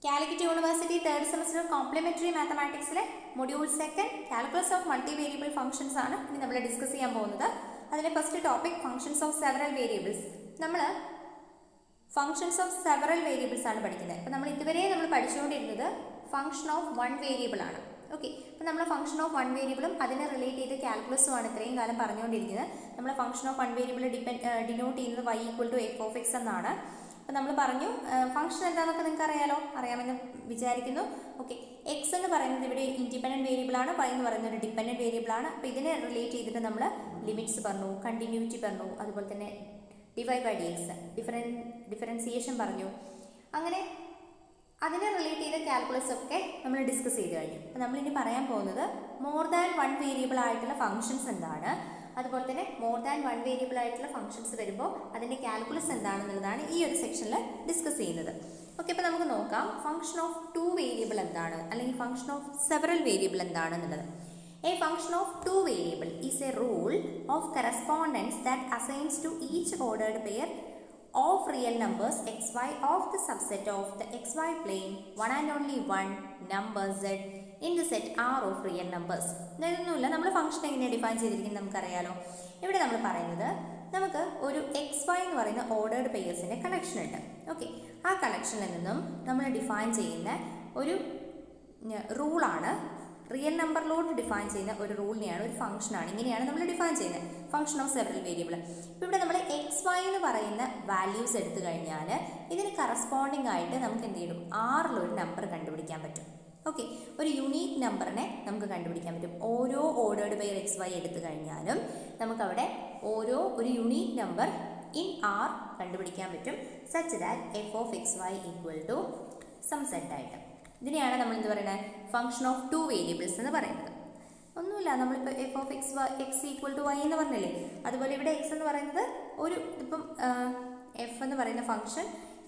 Calicut University third semester complementary mathematics module 2 calculus of multivariable functions ആണ് ഇനി നമ്മൾ discuss ചെയ്യാൻ പോകുന്നത്. അതിലെ first topic functions of several variables. നമ്മൾ functions of several variables ആണ് പഠിക്കുന്നത്. അപ്പോൾ നമ്മൾ ഇതുവരെ നമ്മൾ പഠിച്ചുകൊണ്ടിരുന്നത് function of one variable ആണ്. ഓക്കെ, അപ്പോൾ നമ്മൾ ഫംഗ്ഷൻ ഓഫ് വൺ വേരിയബിളും അതിനെ റിലേറ്റ് ചെയ്ത് കാൽക്കുലസും ആണ് ഇത്രയും കാലം പറഞ്ഞുകൊണ്ടിരിക്കുന്നത്. നമ്മൾ function of one variable denote ചെയ്യുന്നത് y equal to f of x എന്നാണ്. അപ്പോൾ നമ്മൾ പറഞ്ഞു ഫംഗ്ഷൻ എന്താണെന്നൊക്കെ നിങ്ങൾക്ക് അറിയാമെന്ന് വിചാരിക്കുന്നു. ഓക്കെ, എക്സ് എന്ന് പറയുന്നത് ഇവിടെ ഇൻഡിപെൻഡൻറ്റ് വേരിയബിൾ ആണ്, y എന്ന് പറയുന്നത് ഒരു ഡിപെൻഡൻറ്റ് വേരിയബിൾ ആണ്. അപ്പോൾ ഇതിനെ റിലേറ്റ് ചെയ്തിട്ട് നമ്മൾ ലിമിറ്റ്സ് പറഞ്ഞു, കണ്ടിന്യൂറ്റി പറഞ്ഞു, അതുപോലെ തന്നെ divide by d x differentiation പറഞ്ഞു. അങ്ങനെ അതിനെ റിലേറ്റ് ചെയ്ത കാൽക്കുലസ് ഒക്കെ നമ്മൾ ഡിസ്കസ് ചെയ്ത് കഴിഞ്ഞു. അപ്പോൾ നമ്മളിനി പറയാൻ പോകുന്നത് മോർ ദാൻ വൺ വേരിയബിൾ ആയിട്ടുള്ള ഫംഗ്ഷൻസ് എന്താണ്, അതുപോലെ തന്നെ മോർ ദാൻ വൺ വേരിയബിൾ ആയിട്ടുള്ള ഫംഗ്ഷൻസ് വരുമ്പോൾ അതിൻ്റെ കാൽക്കുലസ് എന്താണെന്നുള്ളതാണ് ഈ ഒരു സെക്ഷനിൽ ഡിസ്കസ് ചെയ്യുന്നത്. ഓക്കെ, അപ്പോൾ നമുക്ക് നോക്കാം ഫംഗ്ഷൻ ഓഫ് ടു വേരിയബിൾ എന്താണ്, അല്ലെങ്കിൽ ഫംഗ്ഷൻ ഓഫ് സെവറൽ വേരിയബിൾ എന്താണെന്നുള്ളത്. A function of two variable is a rule of correspondence that assigns to each ordered pair of real numbers xy of the subset of the xy plane one and only one number z in the set R of real numbers. ഇതൊന്നുമില്ല, നമ്മൾ function എങ്ങനെ define ചെയ്തിരിക്കുന്നത് നമുക്കറിയാലോ. ഇവിടെ നമ്മൾ പറയുന്നത് നമുക്ക് ഒരു xy എന്ന് പറയുന്ന ഓർഡേർഡ് പെയേഴ്സിൻ്റെ കളക്ഷൻ ഉണ്ട്. ഓക്കെ, ആ കളക്ഷനിൽ നിന്നും നമ്മൾ ഡിഫൈൻ ചെയ്യുന്ന ഒരു റൂളാണ്, റിയൽ നമ്പറിലോട്ട് ഡിഫൈൻ ചെയ്യുന്ന ഒരു റൂളിനെയാണ്, ഒരു ഫംഗ്ഷനാണ്. ഇങ്ങനെയാണ് നമ്മൾ ഡിഫൈൻ ചെയ്യുന്നത് ഫംഗ്ഷൻ ഓഫ് സെവറൽ വേരിയബിൾ. ഇപ്പോൾ ഇവിടെ നമ്മൾ xy എന്ന് പറയുന്ന വാല്യൂസ് എടുത്തു കഴിഞ്ഞാൽ ഇതിന് കറസ്പോണ്ടിങ് ആയിട്ട് നമുക്ക് എന്ത് ചെയ്യും, ആറിലൊരു നമ്പർ കണ്ടുപിടിക്കാൻ പറ്റും. ഓക്കെ, ഒരു യുണീക്ക് നമ്പറിനെ നമുക്ക് കണ്ടുപിടിക്കാൻ പറ്റും. ഓരോ ഓർഡേർഡ് ബൈ xy എടുത്തു കഴിഞ്ഞാലും നമുക്കവിടെ ഒരു യുണീക്ക് നമ്പർ ഇൻ ആർ കണ്ടുപിടിക്കാൻ പറ്റും, such that f of xy equal to some set ആയിട്ട്. ഇതിനെയാണ് നമ്മൾ എന്ത് പറയുന്നത്, ഫംഗ്ഷൻ ഓഫ് ടു വേരിയബിൾസ് എന്ന് പറയുന്നത്. ഒന്നുമില്ല, നമ്മളിപ്പോൾ f of x equal to y എന്ന് പറഞ്ഞില്ലേ, അതുപോലെ ഇവിടെ എക്സ് എന്ന് പറയുന്നത് ഇപ്പം എഫ് എന്ന് പറയുന്ന ഫംഗ്ഷൻ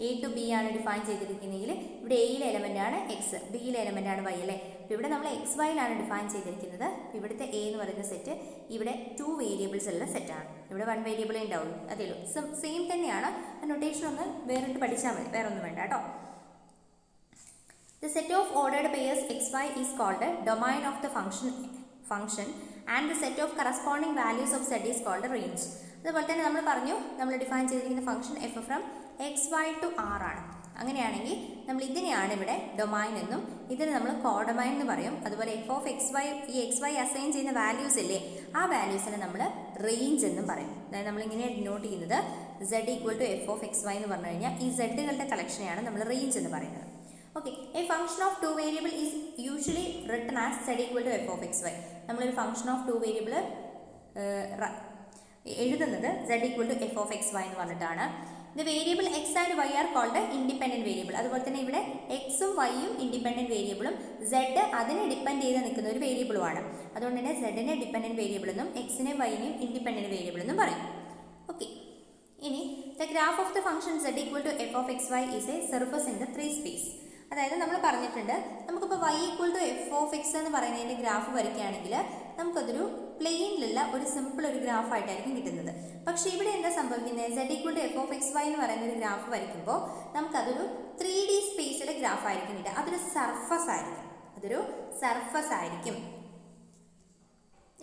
എ ടു ബി ആണ് ഡിഫൈൻ ചെയ്തിരിക്കുന്നതെങ്കിൽ ഇവിടെ എയിലെ എലമെൻ്റ് ആണ് എക്സ്, ബിയിലെ എലമെൻ്റ് ആണ് വൈ അല്ലേ. അപ്പോൾ ഇവിടെ നമ്മൾ എക്സ് വൈയിലാണ് ഡിഫൈൻ ചെയ്തിരിക്കുന്നത്. ഇവിടുത്തെ എ എന്ന് പറയുന്ന സെറ്റ് ഇവിടെ ടു വേരിയബിൾസ് ഉള്ള സെറ്റാണ്, ഇവിടെ വൺ വേരിയബിളേ ഉണ്ടാവുള്ളൂ. അതേലോ, സെയിം തന്നെയാണ്. നൊട്ടേഷൻ ഒന്ന് വേറിട്ട് പഠിച്ചാൽ മതി, വേറെ ഒന്നും വേണ്ട കേട്ടോ. The set of ordered pairs xy is called the domain of the function and the set of corresponding values of z is called the range. അതുപോലെ തന്നെ നമ്മൾ പറഞ്ഞു, നമ്മൾ ഡിഫൈൻ ചെയ്തിരിക്കുന്ന function f from xy to r ആണ്. അങ്ങനെയാണെങ്കിൽ നമ്മൾ ഇതിനെയാണ് ഇവിടെ ഡൊമൈൻ എന്നും ഇതിന് നമ്മൾ കോഡൊമൈൻ എന്ന് പറയും. അതുപോലെ എഫ് ഓഫ് ഈ xy അസൈൻ ചെയ്യുന്ന വാല്യൂസ് ഇല്ലേ, ആ വാല്യൂസിനെ നമ്മൾ റേഞ്ച് എന്നും പറയും. അതായത് നമ്മളിങ്ങനെ ഡിനോട്ട് ചെയ്യുന്നത് z equal to f of xy എന്ന് പറഞ്ഞു കഴിഞ്ഞാൽ ഈ സെഡുകളുടെ കളക്ഷനെയാണ് നമ്മൾ റേഞ്ച് എന്ന് പറയുന്നത്. Okay, a function of two variable is usually written as z equal to f of xy. നമ്മളൊരു ഫംഗ്ഷൻ ഓഫ് ടു വേരിയബിൾ എഴുതുന്നത് z equal to f of xy എന്ന് പറഞ്ഞിട്ടാണ്. The variable x and y are called independent variable. അതുപോലെ തന്നെ ഇവിടെ എക്സും വൈയും independent വേരിയബിളും z അതിനെ ഡിപ്പെൻഡ് ചെയ്ത് നിൽക്കുന്ന ഒരു വേരിയബിളുമാണ്. അതുകൊണ്ട് തന്നെ z-നെ ഡിപ്പെൻഡൻറ്റ് വേരിയബിൾ എന്നും എക്സിനെ വൈനെയും ഇൻഡിപെൻഡൻറ്റ് വേരിയബിൾ എന്നും പറയും. ഓക്കെ, ഇനി the graph of the function z equal to f of xy is a surface in the three space. അതായത് നമ്മൾ പറഞ്ഞിട്ടുണ്ട്, നമുക്കിപ്പോൾ y equal to f of x എന്ന് പറയുന്നതിൻ്റെ ഗ്രാഫ് വരയ്ക്കുകയാണെങ്കിൽ നമുക്കതൊരു പ്ലെയിനിലുള്ള ഒരു സിമ്പിൾ ഒരു ഗ്രാഫായിട്ടായിരിക്കും കിട്ടുന്നത്. പക്ഷേ ഇവിടെ എന്താ സംഭവിക്കുന്നത്, z equal to f of x y എന്ന് പറയുന്ന ഒരു ഗ്രാഫ് വരയ്ക്കുമ്പോൾ നമുക്കതൊരു 3D സ്പേസിലെ ഗ്രാഫായിരിക്കും കിട്ടുക. അതൊരു സർഫസ് ആയിരിക്കും.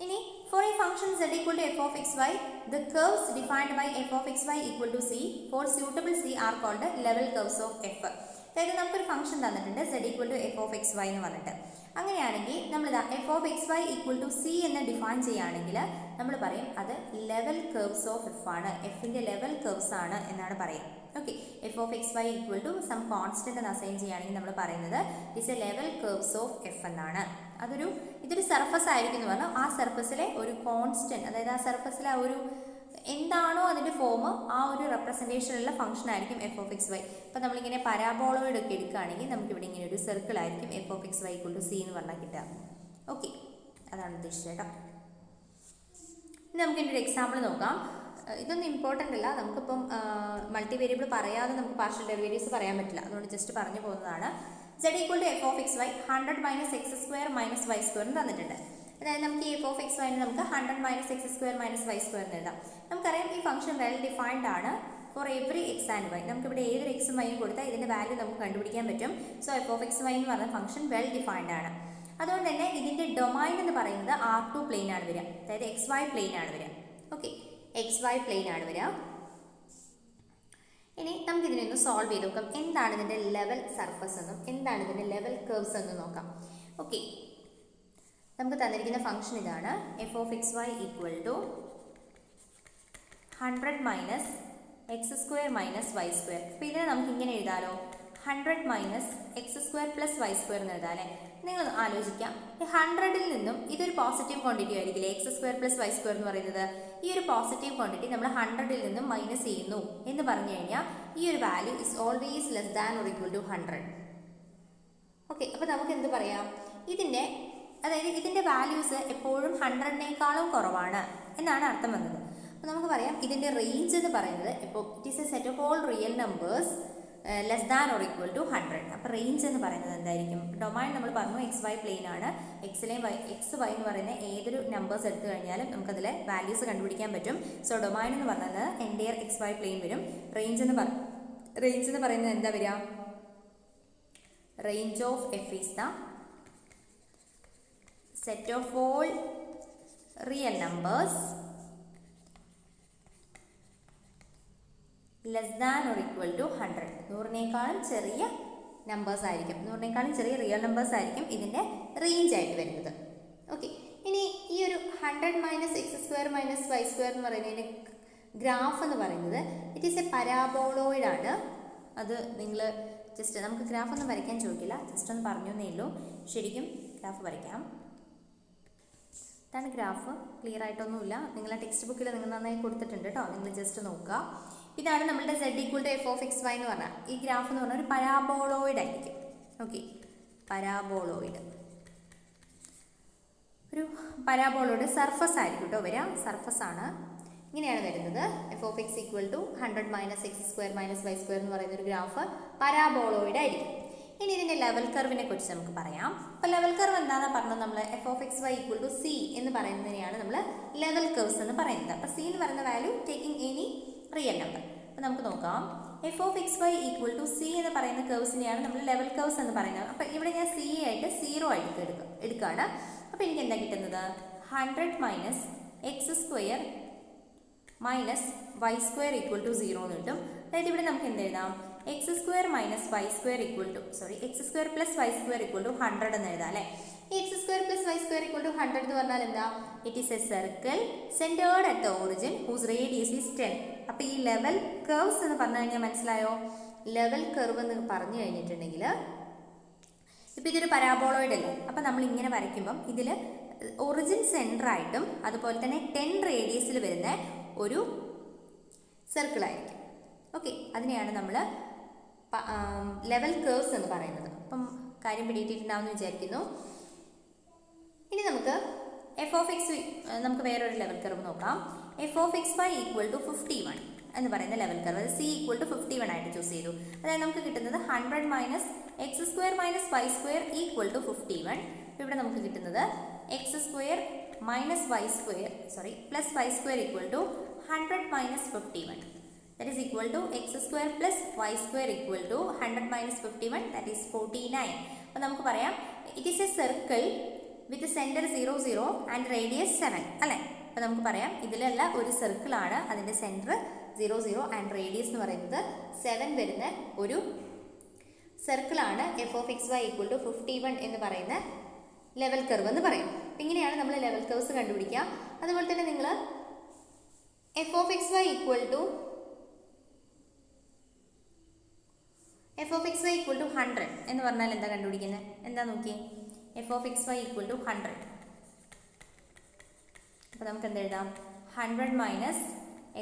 ഇനി for a function z equal to f of xy, the curves defined by f of xy equal to c for suitable c are called level curves of f. അതായത് നമുക്കൊരു function തന്നിട്ടുണ്ട് z equal to f of x y എന്ന് പറഞ്ഞിട്ട്. അങ്ങനെയാണെങ്കിൽ നമ്മളിതാ f of x y equal to c എന്ന് define ചെയ്യുകയാണെങ്കിൽ നമ്മൾ പറയും അത് ലെവൽ കർവ്സ് ഓഫ് എഫ് ആണ്, എഫിൻ്റെ ലെവൽ കർവ്സ് ആണ് എന്നാണ് പറയുക. Okay, f of x y equal to some constant എന്ന് അസൈൻ ചെയ്യുകയാണെങ്കിൽ നമ്മൾ പറയുന്നത് is a level curves of f എന്നാണ്. ഇതൊരു സർഫസ് ആയിരിക്കും എന്ന് പറഞ്ഞാൽ ആ സർഫസിലെ ഒരു കോൺസ്റ്റന്റ്, അതായത് ആ സർഫസിലെ ആ ഒരു എന്താണോ അതിൻ്റെ ഫോം, ആ ഒരു റെപ്രസെൻറ്റേഷനുള്ള ഫംഗ്ഷൻ ആയിരിക്കും എഫ് ഓഫ് എക്സ് വൈ. അപ്പോൾ നമ്മളിങ്ങനെ പരാബോളോയിഡ് ഒക്കെ എടുക്കുകയാണെങ്കിൽ നമുക്കിവിടെ ഇങ്ങനെ ഒരു സർക്കിൾ ആയിരിക്കും f of x y equal to c എന്ന് പറഞ്ഞാൽ കിട്ടുക. ഓക്കെ, അതാണ് ഉദ്ദേശിച്ചത് കേട്ടോ. ഇനി നമുക്ക് ഇതിൻ്റെ ഒരു എക്സാമ്പിൾ നോക്കാം. ഇതൊന്നും ഇമ്പോർട്ടൻ്റ് അല്ല, നമുക്കിപ്പം മൾട്ടി വേരിയബിൾ പറയാതെ നമുക്ക് പാർഷ്യൽ ഡെറിവേറ്റീവ്സ് പറയാൻ പറ്റില്ല, അതുകൊണ്ട് ജസ്റ്റ് പറഞ്ഞു പോകുന്നതാണ്. z equal to f of x y 100 minus x square minus y square തന്നിട്ടുണ്ട്. അതായത് നമുക്ക് ഈ എഫ് ഓഫ് എക്സ് വൈ നമുക്ക് 100 minus x square minus y square എന്ന് എഴുതാം. നമുക്കറിയാം ഈ ഫംഗ്ഷൻ വെൽ ഡിഫൈൻഡ് ആണ്. For every x and y. നമുക്കിവിടെ ഏതൊരു എക്സും വൈയും കൊടുത്താൽ ഇതിൻ്റെ വാല്യൂ നമുക്ക് കണ്ടുപിടിക്കാൻ പറ്റും. So f of x y എന്ന് പറഞ്ഞ ഫംഗ്ഷൻ വെൽ ഡിഫൈൻഡ് ആണ്. അതുകൊണ്ട് തന്നെ ഇതിൻ്റെ ഡൊമൈൻ എന്ന് പറയുന്നത് R2 പ്ലെയിൻ ആണ് വരിക, അതായത് എക്സ് വൈ പ്ലെയിൻ ആണ് വരിക. ഓക്കെ, എക്സ് വൈ പ്ലെയിൻ ആണ് വരിക. ഇനി നമുക്ക് ഇതിനൊന്ന് സോൾവ് ചെയ്ത് നോക്കാം. എന്താണ് ഇതിൻ്റെ ലെവൽ സർഫസ് എന്നും എന്താണ് ഇതിൻ്റെ ലെവൽ കർവ്സ് എന്നും നോക്കാം. ഓക്കെ, നമുക്ക് തന്നിരിക്കുന്ന ഫംഗ്ഷൻ ഇതാണ്. F of x y equal to 100 minus x square minus y square. അപ്പോൾ ഇതിനെ നമുക്ക് ഇങ്ങനെ എഴുതാലോ, 100 minus x square plus y square എന്ന് എഴുതാം അല്ലേ. നിങ്ങൾ ആലോചിക്കാം, ഈ 100ൽ നിന്നും ഇതൊരു പോസിറ്റീവ് ക്വാണ്ടിറ്റി ആയിരിക്കില്ലേ, x square plus y square എന്ന് പറയുന്നത്. ഈ ഒരു പോസിറ്റീവ് ക്വാണ്ടിറ്റി നമ്മൾ 100ൽ നിന്നും മൈനസ് ചെയ്യുന്നു എന്ന് പറഞ്ഞു കഴിഞ്ഞാൽ ഈ ഒരു value is always less than or equal to 100. Okay, അപ്പോൾ നമുക്ക് എന്ത് പറയാം, ഇതിൻ്റെ വാല്യൂസ് എപ്പോഴും 100നേക്കാളും കുറവാണ് എന്നാണ് അർത്ഥം വന്നത്. അപ്പോൾ നമുക്ക് പറയാം ഇതിൻ്റെ റേഞ്ച് എന്ന് പറയുന്നത് ഇപ്പോൾ it is a set of all real numbers less than or equal to 100. അപ്പോൾ റേഞ്ച് എന്ന് പറയുന്നത് എന്തായിരിക്കും? ഡൊമൈൻ നമ്മൾ പറഞ്ഞു എക്സ് വൈ പ്ലെയിൻ ആണ്. എക്സിലെയും എക്സ് വൈ എന്ന് പറയുന്ന ഏതൊരു നമ്പേഴ്സ് എടുത്തു കഴിഞ്ഞാലും നമുക്കതിലെ വാല്യൂസ് കണ്ടുപിടിക്കാൻ പറ്റും. സോ ഡൊമൈൻ എന്ന് പറയുന്നത് എൻറ്റയർ എക്സ് വൈ പ്ലെയിൻ വരും. റേഞ്ച് എന്ന് പറയുന്നത് എന്താ വരിക? Range of f is the set of all real numbers less than or equal to 100. 100നേക്കാളും ചെറിയ നമ്പേഴ്സ് ആയിരിക്കും, 100നേക്കാളും ചെറിയ റിയൽ നമ്പേഴ്സ് ആയിരിക്കും ഇതിൻ്റെ റേഞ്ച് ആയിട്ട് വരുന്നത്. ഓക്കെ, ഇനി ഈ ഒരു 100 minus x square minus y square എന്ന് പറയുന്നതിൻ്റെ ഗ്രാഫ് എന്ന് പറയുന്നത് ഇറ്റ് ഈസ് എ പരാബോളോയിഡ് ആണ്. അത് നിങ്ങൾ ജസ്റ്റ് നമുക്ക് ഗ്രാഫ് ഒന്നും വരയ്ക്കാൻ ചോദിക്കില്ല, ജസ്റ്റ് ഒന്ന് പറഞ്ഞു എന്നേ ഉള്ളൂ. ശരിക്കും ഗ്രാഫ് വരയ്ക്കാം. ഇതാണ് ഗ്രാഫ്. ക്ലിയർ ആയിട്ടൊന്നുമില്ല, നിങ്ങളെ ടെക്സ്റ്റ് ബുക്കിൽ നിങ്ങൾ നന്നായി കൊടുത്തിട്ടുണ്ട് കേട്ടോ, നിങ്ങൾ ജസ്റ്റ് നോക്കുക. ഇതാണ് നമ്മളുടെ z equal to f of x y എന്ന് പറഞ്ഞാൽ ഈ ഗ്രാഫ് എന്ന് പറഞ്ഞാൽ ഒരു പരാബോളോയിഡ് ആയിരിക്കും. ഓക്കെ, പരാബോളോയിഡ് ഒരു പരാബോളോയിഡ് സർഫസ് ആയിരിക്കും കേട്ടോ വരിക, സർഫസ് ആണ്. ഇങ്ങനെയാണ് വരുന്നത്. F of x equal to 100 minus x square minus y square എന്ന് പറയുന്ന ഒരു ഗ്രാഫ് പരാബോളോയിഡ് ആയിരിക്കും. ഇനി ഇതിൻ്റെ ലെവൽ കർവിനെ കുറിച്ച് നമുക്ക് പറയാം. അപ്പോൾ ലെവൽ കർവ് എന്താണെന്ന് പറഞ്ഞാൽ നമ്മൾ f of x y equal to c എന്ന് പറയുന്നതിനെയാണ് നമ്മൾ ലെവൽ കർവ്സ് എന്ന് പറയുന്നത്. അപ്പോൾ സി എന്ന് പറയുന്ന value taking any real number. അപ്പോൾ നമുക്ക് നോക്കാം, f of x y equal to c എന്ന് പറയുന്ന കർവ്സിനെയാണ് നമ്മൾ ലെവൽ കർവ്സ് എന്ന് പറയുന്നത്. അപ്പോൾ ഇവിടെ ഞാൻ സി ആയിട്ട് 0 ആയിട്ട് എടുക്കുകയാണ്. അപ്പോൾ എനിക്ക് എന്താ കിട്ടുന്നത്? 100 minus x square minus y square equal to 0 എന്ന് കിട്ടും. അതായത് ഇവിടെ നമുക്ക് എന്ത് എഴുതാം? X square minus y square equal to x square plus y square equal to 100 എന്ന് എഴുതാം അല്ലേ. ഈ x square plus y square equal to 100 എന്ന് പറഞ്ഞാൽ എന്താ? It is a circle centered at the origin whose radius is 10. അപ്പോൾ ഈ level curves എന്ന് പറഞ്ഞു കഴിഞ്ഞാൽ മനസ്സിലായോ? ലെവൽ കർവ് എന്ന് പറഞ്ഞു കഴിഞ്ഞിട്ടുണ്ടെങ്കിൽ ഇപ്പം ഇതൊരു പരാബോളോയിഡ് അല്ലേ. അപ്പം നമ്മൾ ഇങ്ങനെ വരയ്ക്കുമ്പം ഇതിൽ ഒറിജിൻ സെൻറ്ററായിട്ടും അതുപോലെ തന്നെ 10 റേഡിയസിൽ വരുന്ന ഒരു സർക്കിളായിരിക്കും. ഓക്കെ, അതിനെയാണ് നമ്മൾ ലെവൽ കർവ്സ് എന്ന് പറയുന്നത്. അപ്പം കാര്യം പിടിയിട്ടിട്ടുണ്ടാവുമെന്ന് വിചാരിക്കുന്നു. ഇനി നമുക്ക് എഫ് ഓഫ് എക്സ് നമുക്ക് വേറൊരു ലെവൽ കർവ് നോക്കാം. F of x y equal to 51 എന്ന് പറയുന്ന ലെവൽ കർവ്, അത് സി ഈക്വൽ ടു 51 ആയിട്ട് ചൂസ് ചെയ്തു. അതായത് നമുക്ക് കിട്ടുന്നത് 100 minus x square minus y square equal to 51. ഇവിടെ നമുക്ക് കിട്ടുന്നത് x square minus y square plus y square equal to 100 minus 51. That is equal to x square plus y square equal to 100 minus 51, that is 49. അപ്പോൾ നമുക്ക് പറയാം it is a circle with the center 0 0 and radius 7 അല്ലേ. അപ്പോൾ നമുക്ക് പറയാം ഇതിലുള്ള ഒരു സർക്കിളാണ്, അതിൻ്റെ സെൻറ്റർ 0 0 ആൻഡ് റേഡിയസ് എന്ന് പറയുന്നത് 7 വരുന്ന ഒരു സർക്കിളാണ് f of x y equal to 51 എന്ന് പറയുന്ന ലെവൽ കർവ് എന്ന് പറയും. ഇങ്ങനെയാണ് നമ്മൾ ലെവൽ കർവ്സ് കണ്ടുപിടിക്കുക. അതുപോലെ തന്നെ നിങ്ങൾ f of x y equal to f of x y equal to 100 എന്ന് പറഞ്ഞാൽ എന്താ കണ്ടുപിടിക്കുന്നത്? എന്താ നോക്കി, f of x y equal to 100. അപ്പോൾ നമുക്ക് എന്ത് എഴുതാം? 100 minus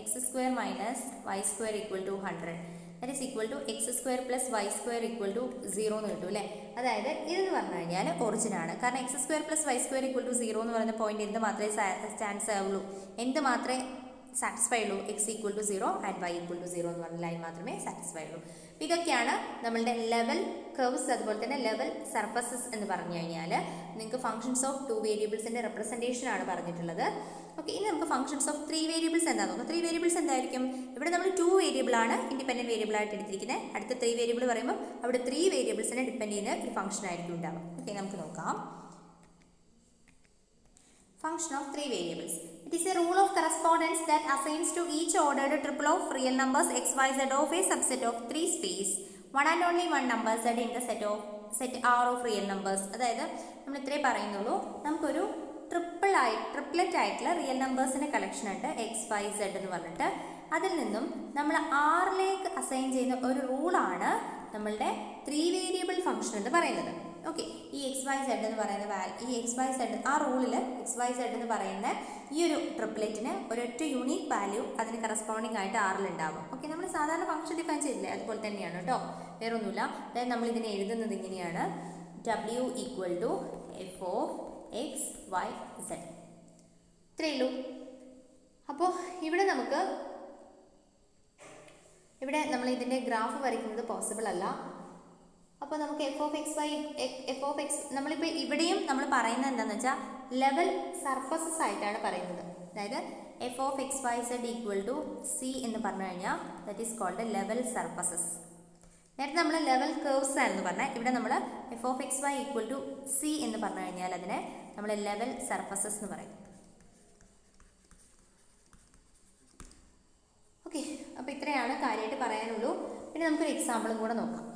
x square minus y square equal to 100. That is equal to x square plus y square equal to 0 എന്ന് കിട്ടും അല്ലേ. അതായത് ഇതെന്ന് പറഞ്ഞു കഴിഞ്ഞാൽ ഒറിജിനാണ്. കാരണം x square plus y square equal to 0 എന്ന് പറയുന്ന പോയിന്റ് എന്ത് മാത്രമേ ചാൻസ് ആവുള്ളൂ, എന്ത് മാത്രമേ സാറ്റിസ്ഫൈ ഉള്ളൂ. X equal to 0 and y equal to 0 എന്ന് പറഞ്ഞ ലൈൻ മാത്രമേ സാറ്റിസ്ഫൈ ഉള്ളൂ. ഇതൊക്കെയാണ് നമ്മളുടെ ലെവൽ കർവ്സ് അതുപോലെ തന്നെ ലെവൽ സർഫസസ് എന്ന് പറഞ്ഞു കഴിഞ്ഞാൽ നിങ്ങൾക്ക് ഫംഗ്ഷൻസ് ഓഫ് 2 വേരിയബിൾസിൻ്റെ റെപ്രസെൻറ്റേഷൻ ആണ് പറഞ്ഞിട്ടുള്ളത്. ഓക്കെ, ഇനി നമുക്ക് ഫംഗ്ഷൻസ് ഓഫ് 3 വേരിയബിൾസ് എന്താണെന്ന് നോക്കാം. 3 വേരിയബിൾസ് എന്തായിരിക്കും? ഇവിടെ നമ്മൾ 2 വേരിയബിൾ ആണ് ഇൻഡിപെൻഡൻറ്റ് വേരിയബിൾ ആയിട്ട് എടുത്തിരിക്കുന്നത്. അടുത്ത 3 വേരിയബിൾ പറയുമ്പോൾ അവിടെ 3 വേരിയബിൾസിനെ ഡിപ്പെൻഡ് ചെയ്യുന്ന ഒരു ഫംഗ്ഷൻ ആയിരിക്കും ഉണ്ടാവുക. ഓക്കെ, നമുക്ക് നോക്കാം. Function of 3 variables. It is a rule of correspondence that assigns to each ordered triple of real numbers x, y, z of a subset of 3 space one and only one number z in the set R of real numbers. അതായത് നമ്മൾ ഇത്രേ പറയുന്നുള്ളൂ. നമുക്കൊരു triplet ആയിട്ടുള്ള real നമ്പേഴ്സിൻ്റെ collection ഉണ്ട് X y z എന്ന് പറഞ്ഞിട്ട്. അതിൽ നിന്നും നമ്മൾ ആറിലേക്ക് അസൈൻ ചെയ്യുന്ന ഒരു റൂളാണ് നമ്മളുടെ 3 വേരിയബിൾ ഫംഗ്ഷൻ എന്ന് പറയുന്നത്. ഓക്കെ, ഈ എക്സ് വൈ സെഡ് എന്ന് പറയുന്ന ഈ എക്സ് വൈ സെഡ് ആ റൂളിൽ എക്സ് വൈ സെഡ് എന്ന് പറയുന്ന ഈ ഒരു ട്രിപ്ലെറ്റിന് ഒരൊറ്റ യൂണീക്ക് വാല്യൂ അതിന് കറസ്പോണ്ടിങ് ആയിട്ട് ആറിലുണ്ടാവും. ഓക്കെ, നമ്മൾ സാധാരണ ഫംഗ്ഷൻ ഡിഫൈൻ ചെയ്തില്ലേ, അതുപോലെ തന്നെയാണ് കേട്ടോ, വേറെ ഒന്നുമില്ല. അതായത് നമ്മൾ ഇതിനെ എഴുതുന്നത് ഇങ്ങനെയാണ്: w equal to f of x y z. ഇത്രയേ ഉള്ളൂ. അപ്പോൾ ഇവിടെ നമ്മൾ ഇതിൻ്റെ ഗ്രാഫ് വരയ്ക്കുന്നത് പോസിബിൾ അല്ല. അപ്പോൾ നമുക്ക് എഫ് ഓഫ് എക്സ് നമ്മളിപ്പോൾ ഇവിടെയും നമ്മൾ പറയുന്നത് എന്താണെന്ന് വെച്ചാൽ ലെവൽ സർഫസസ് ആയിട്ടാണ് പറയുന്നത്. അതായത് f of x y z equal to c എന്ന് പറഞ്ഞു കഴിഞ്ഞാൽ that is called level surfaces. നേരത്തെ നമ്മൾ ലെവൽ കർവ്സ് ആയിരുന്നു പറഞ്ഞാൽ, ഇവിടെ നമ്മൾ f of x y equal to c എന്ന് പറഞ്ഞു കഴിഞ്ഞാൽ അതിനെ നമ്മൾ ലെവൽ സർഫസസ് എന്ന് പറയും. ഓക്കെ, അപ്പോൾ ഇത്രയാണ് കാര്യമായിട്ട് പറയാനുള്ളൂ. പിന്നെ നമുക്കൊരു എക്സാമ്പിളും കൂടെ നോക്കാം.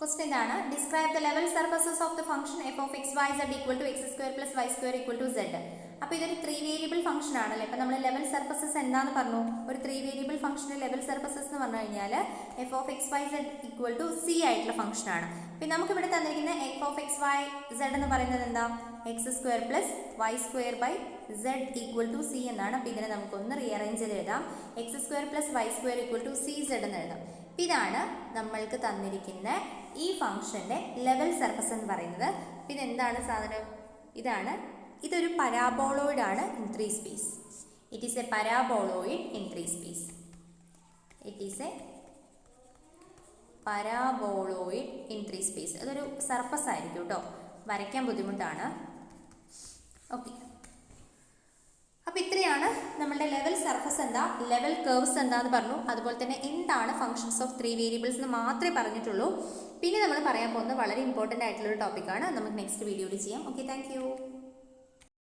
ക്വസ്റ്റ്യൻ എന്താണ്? Describe the level surfaces of the function f of x y z equal to x square plus y square equal to z. അപ്പോൾ ഇതൊരു 3 വേരിയബിൾ ഫംഗ്ഷൻ ആണല്ലോ. ഇപ്പം നമ്മൾ ലെവൽ സർഫസസ് എന്താന്ന് പറഞ്ഞു? ഒരു 3 വേരിയബിൾ ഫംഗ്ഷൻ്റെ ലെവൽ സർഫസസ് എന്ന് പറഞ്ഞു കഴിഞ്ഞാൽ f of x y z equal to c ആയിട്ടുള്ള ഫംഗ്ഷൻ ആണ്. പിന്നെ നമുക്ക് ഇവിടെ തന്നിരിക്കുന്ന f of x y z എന്ന് പറയുന്നത് എന്താ? X square plus y square by z equal to c എന്നാണ്. അപ്പോൾ ഇതിനെ നമുക്കൊന്ന് റീഅറേഞ്ച് ചെയ്ത് എഴുതാം. X square plus y square equal to c z എന്ന് എഴുതാം. ഇതാണ് നമ്മൾക്ക് തന്നിരിക്കുന്ന ഈ ഫംഗ്ഷൻ്റെ ലെവൽ സർഫസ് എന്ന് പറയുന്നത്. പിന്നെ എന്താണ് സാധനം? ഇതൊരു പരാബോളോയിഡ് ആണ് in 3 space. It is a paraboloid in 3 space. It is a paraboloid in 3 space. അതൊരു സർഫസ് ആയിരിക്കും കേട്ടോ, വരയ്ക്കാൻ ബുദ്ധിമുട്ടാണ്. ഓക്കെ, അപ്പോൾ ഇത്രയാണ് നമ്മളുടെ ലെവൽ സർഫസ് എന്താ, ലെവൽ കർവ്സ് എന്താന്ന് പറഞ്ഞു. അതുപോലെ തന്നെ എന്താണ് ഫംഗ്ഷൻസ് ഓഫ് 3 വേരിയബിൾസ് എന്ന് മാത്രമേ പറഞ്ഞിട്ടുള്ളൂ. പിന്നെ നമ്മൾ പറയാൻ പോകുന്നത് വളരെ ഇമ്പോർട്ടൻ്റ് ആയിട്ടുള്ളൊരു ടോപ്പിക്കാണ്. നമുക്ക് നെക്സ്റ്റ് വീഡിയോയിൽ ചെയ്യാം. Okay, thank you.